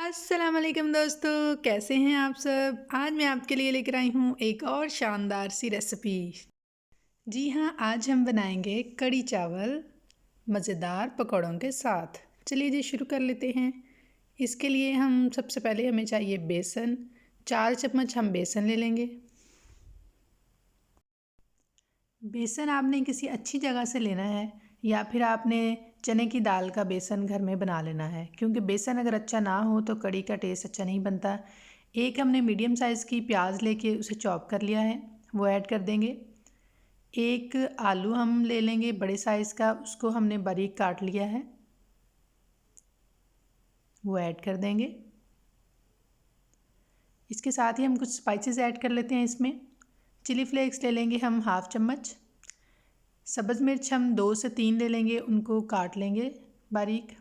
अस्सलाम वालेकुम दोस्तों, कैसे हैं आप सब। आज मैं आपके लिए लेकर आई हूँ एक और शानदार सी रेसिपी। जी हाँ, आज हम बनाएंगे कढ़ी चावल मज़ेदार पकौड़ों के साथ। चलिए जी शुरू कर लेते हैं। इसके लिए हम सबसे पहले हमें चाहिए बेसन। 4 चम्मच हम बेसन ले लेंगे। बेसन आपने किसी अच्छी जगह से लेना है या फिर आपने चने की दाल का बेसन घर में बना लेना है, क्योंकि बेसन अगर अच्छा ना हो तो कढ़ी का टेस्ट अच्छा नहीं बनता। एक हमने मीडियम साइज़ की प्याज लेके उसे चॉप कर लिया है, वो ऐड कर देंगे। एक आलू हम ले लेंगे बड़े साइज़ का, उसको हमने बारीक काट लिया है, वो ऐड कर देंगे। इसके साथ ही हम कुछ स्पाइसेस ऐड कर लेते हैं इसमें। चिली फ्लेक्स ले लेंगे हम हाफ़ चम्मच। सब्ज़ मिर्च हम 2 से 3 ले लेंगे, उनको काट लेंगे बारीक।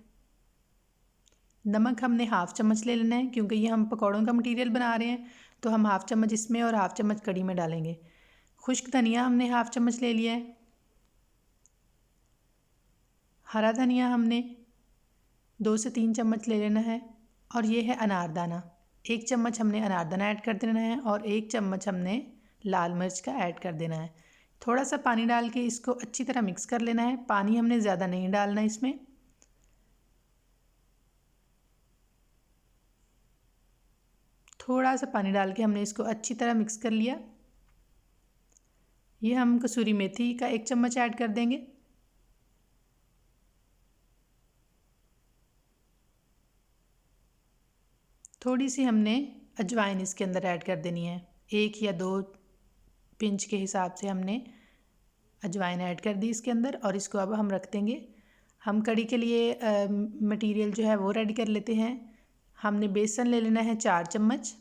नमक हमने हाफ़ चम्मच ले लेना है, क्योंकि ये हम पकौड़ों का मटेरियल बना रहे हैं, तो हम हाफ़ चम्मच इसमें और हाफ़ चम्मच कढ़ी में डालेंगे। खुश्क धनिया हमने हाफ़ चम्मच ले लिया है। हरा धनिया हमने 2 से 3 चम्मच ले लेना है। और ये है अनारदाना, 1 चम्मच हमने अनारदाना ऐड कर देना है और 1 चम्मच हमने लाल मिर्च का ऐड कर देना है। थोड़ा सा पानी डाल के इसको अच्छी तरह मिक्स कर लेना है। पानी हमने ज़्यादा नहीं डालना इसमें। थोड़ा सा पानी डाल के हमने इसको अच्छी तरह मिक्स कर लिया। ये हम कसूरी मेथी का 1 चम्मच ऐड कर देंगे। थोड़ी सी हमने अजवाइन इसके अंदर ऐड कर देनी है, 1 या 2 पिंच के हिसाब से हमने अजवाइन ऐड कर दी इसके अंदर। और इसको अब हम रख देंगे। हम कढ़ी के लिए मटेरियल जो है वो रेडी कर लेते हैं। हमने बेसन ले लेना है 4 चम्मच।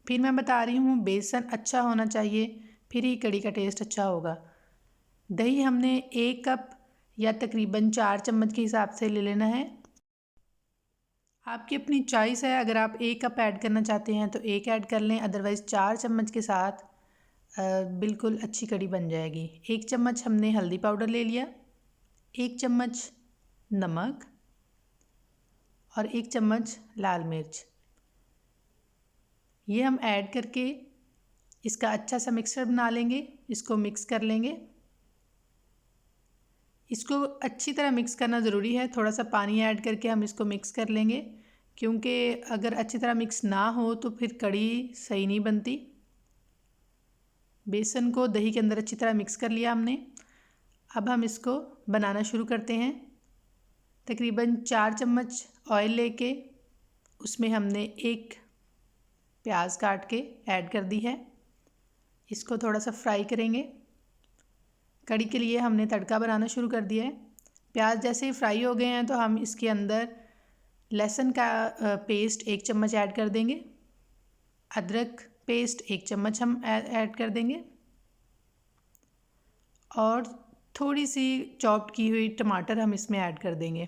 फिर मैं बता रही हूँ, बेसन अच्छा होना चाहिए, फिर ही कढ़ी का टेस्ट अच्छा होगा। दही हमने 1 कप या तकरीबन 4 चम्मच के हिसाब से ले लेना है। आपकी अपनी चॉइस है, अगर आप 1 कप ऐड करना चाहते हैं तो 1 ऐड कर लें, अदरवाइज़ 4 चम्मच के साथ बिल्कुल अच्छी कढ़ी बन जाएगी। 1 चम्मच हमने हल्दी पाउडर ले लिया, 1 चम्मच नमक और 1 चम्मच लाल मिर्च। ये हम ऐड करके इसका अच्छा सा मिक्सचर बना लेंगे। इसको मिक्स कर लेंगे। इसको अच्छी तरह मिक्स करना ज़रूरी है। थोड़ा सा पानी ऐड करके हम इसको मिक्स कर लेंगे, क्योंकि अगर अच्छी तरह मिक्स ना हो तो फिर कढ़ी सही नहीं बनती। बेसन को दही के अंदर अच्छी तरह मिक्स कर लिया हमने। अब हम इसको बनाना शुरू करते हैं। तकरीबन 4 चम्मच ऑयल लेके उसमें हमने 1 प्याज काट के ऐड कर दी है। इसको थोड़ा सा फ्राई करेंगे। कढ़ी के लिए हमने तड़का बनाना शुरू कर दिया है। प्याज जैसे ही फ्राई हो गए हैं तो हम इसके अंदर लहसुन का पेस्ट 1 चम्मच ऐड कर देंगे। अदरक पेस्ट 1 चम्मच हम ऐड कर देंगे। और थोड़ी सी चॉप्ड की हुई टमाटर हम इसमें ऐड कर देंगे,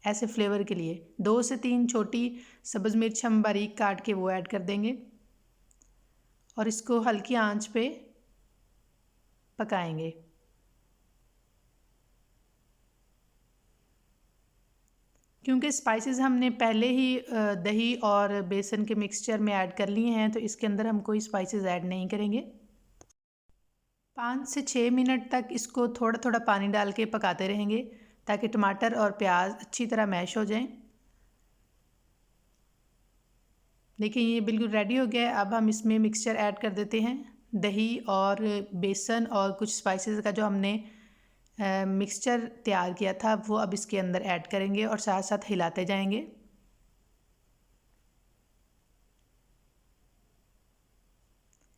ऐसे फ्लेवर के लिए। 2 से 3 छोटी सब्ज़ मिर्च हम बारीक काट के वो ऐड कर देंगे और इसको हल्की आंच पे पकाएंगे। क्योंकि स्पाइसेस हमने पहले ही दही और बेसन के मिक्सचर में ऐड कर लिए हैं, तो इसके अंदर हम कोई स्पाइसेस ऐड नहीं करेंगे। 5 से 6 मिनट तक इसको थोड़ा थोड़ा पानी डाल के पकाते रहेंगे, ताकि टमाटर और प्याज अच्छी तरह मैश हो जाएं। देखिए ये बिल्कुल रेडी हो गया है। अब हम इसमें मिक्सचर ऐड कर देते हैं। दही और बेसन और कुछ स्पाइसेस का जो हमने मिक्सचर तैयार किया था वो अब इसके अंदर ऐड करेंगे और साथ साथ हिलाते जाएंगे।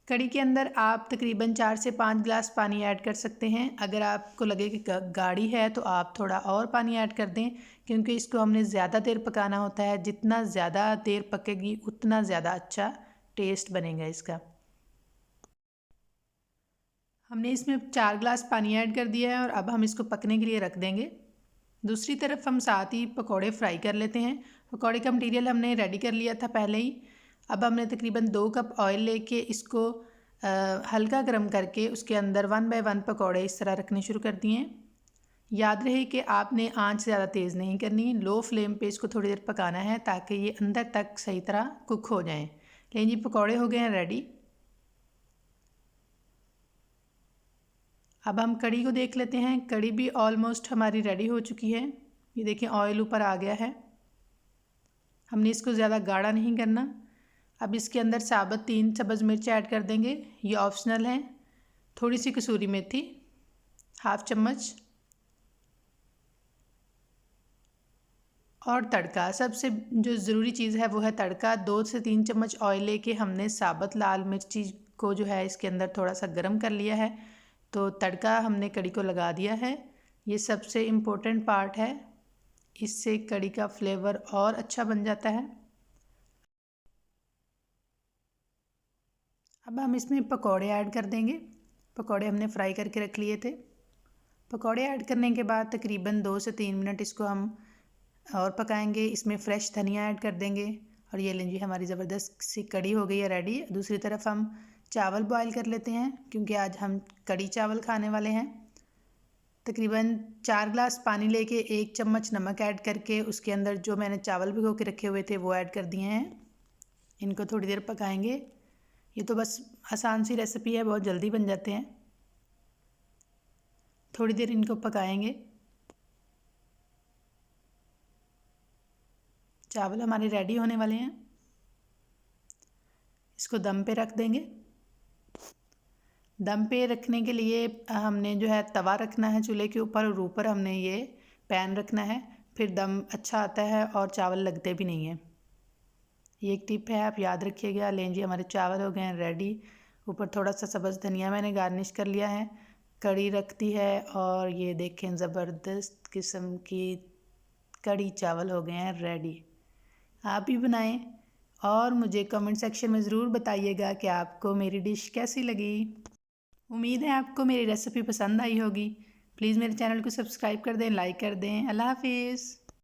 कढ़ी के अंदर आप तकरीबन 4 से 5 गिलास पानी ऐड कर सकते हैं। अगर आपको लगे कि गाढ़ी है तो आप थोड़ा और पानी ऐड कर दें, क्योंकि इसको हमने ज़्यादा देर पकाना होता है। जितना ज़्यादा देर पकेगी उतना ज़्यादा अच्छा टेस्ट बनेगा इसका। हमने इसमें 4 गिलास पानी ऐड कर दिया है और अब हम इसको पकने के लिए रख देंगे। दूसरी तरफ हम साथ ही पकोड़े फ्राई कर लेते हैं। पकोड़े का मटीरियल हमने रेडी कर लिया था पहले ही। अब हमने तकरीबन 2 कप ऑयल लेके इसको हल्का गर्म करके उसके अंदर 1 बाय 1 पकोड़े इस तरह रखने शुरू कर दिए हैं। याद रहे कि आपने आंच ज़्यादा तेज़ नहीं करनी, लो फ्लेम पे इसको थोड़ी देर पकाना है ताकि ये अंदर तक सही तरह कुक हो जाएं। लेकिन जी पकौड़े हो गए हैं रेडी। अब हम कड़ी को देख लेते हैं। कड़ी भी ऑलमोस्ट हमारी रेडी हो चुकी है। ये देखें ऑयल ऊपर आ गया है। हमने इसको ज़्यादा गाढ़ा नहीं करना। अब इसके अंदर साबुत 3 सब्ज़ मिर्च ऐड कर देंगे, ये ऑप्शनल है। थोड़ी सी कसूरी मेथी, हाफ चम्मच, और तड़का। सबसे जो ज़रूरी चीज़ है वो है तड़का। 2 से 3 चम्मच ऑयल लेके हमने साबुत लाल मिर्ची को जो है इसके अंदर थोड़ा सा गर्म कर लिया है, तो तड़का हमने कड़ी को लगा दिया है। ये सबसे इम्पोर्टेंट पार्ट है, इससे कड़ी का फ्लेवर और अच्छा बन जाता है। अब हम इसमें पकौड़े ऐड कर देंगे। पकौड़े हमने फ्राई करके रख लिए थे। पकौड़े ऐड करने के बाद तकरीबन 2 से 3 मिनट इसको हम और पकाएंगे। इसमें फ़्रेश धनिया ऐड कर देंगे और ये लीजिए हमारी ज़बरदस्त सी कड़ी हो गई है रेडी। दूसरी तरफ हम चावल बॉईल कर लेते हैं क्योंकि आज हम कड़ी चावल खाने वाले हैं। तकरीबन 4 गिलास पानी लेके 1 चम्मच नमक ऐड करके उसके अंदर जो मैंने चावल भिगो के रखे हुए थे वो ऐड कर दिए हैं। इनको थोड़ी देर पकाएंगे। ये तो बस आसान सी रेसिपी है, बहुत जल्दी बन जाते हैं। थोड़ी देर इनको पकाएंगे। चावल हमारे रेडी होने वाले हैं। इसको दम पे रख देंगे। दम पे रखने के लिए हमने जो है तवा रखना है चूल्हे के ऊपर और ऊपर हमने ये पैन रखना है, फिर दम अच्छा आता है और चावल लगते भी नहीं हैं। ये एक टिप है, आप याद रखिएगा। लें जी हमारे चावल हो गए हैं रेडी। ऊपर थोड़ा सा सब्ज़ धनिया मैंने गार्निश कर लिया है। कड़ी रखती है और ये देखें ज़बरदस्त किस्म की कड़ी चावल हो गए हैं रेडी। आप भी बनाएं और मुझे कमेंट सेक्शन में ज़रूर बताइएगा कि आपको मेरी डिश कैसी लगी। उम्मीद है आपको मेरी रेसिपी पसंद आई होगी। प्लीज़ मेरे चैनल को सब्सक्राइब कर दें, लाइक कर दें। अल्लाह हाफिज़।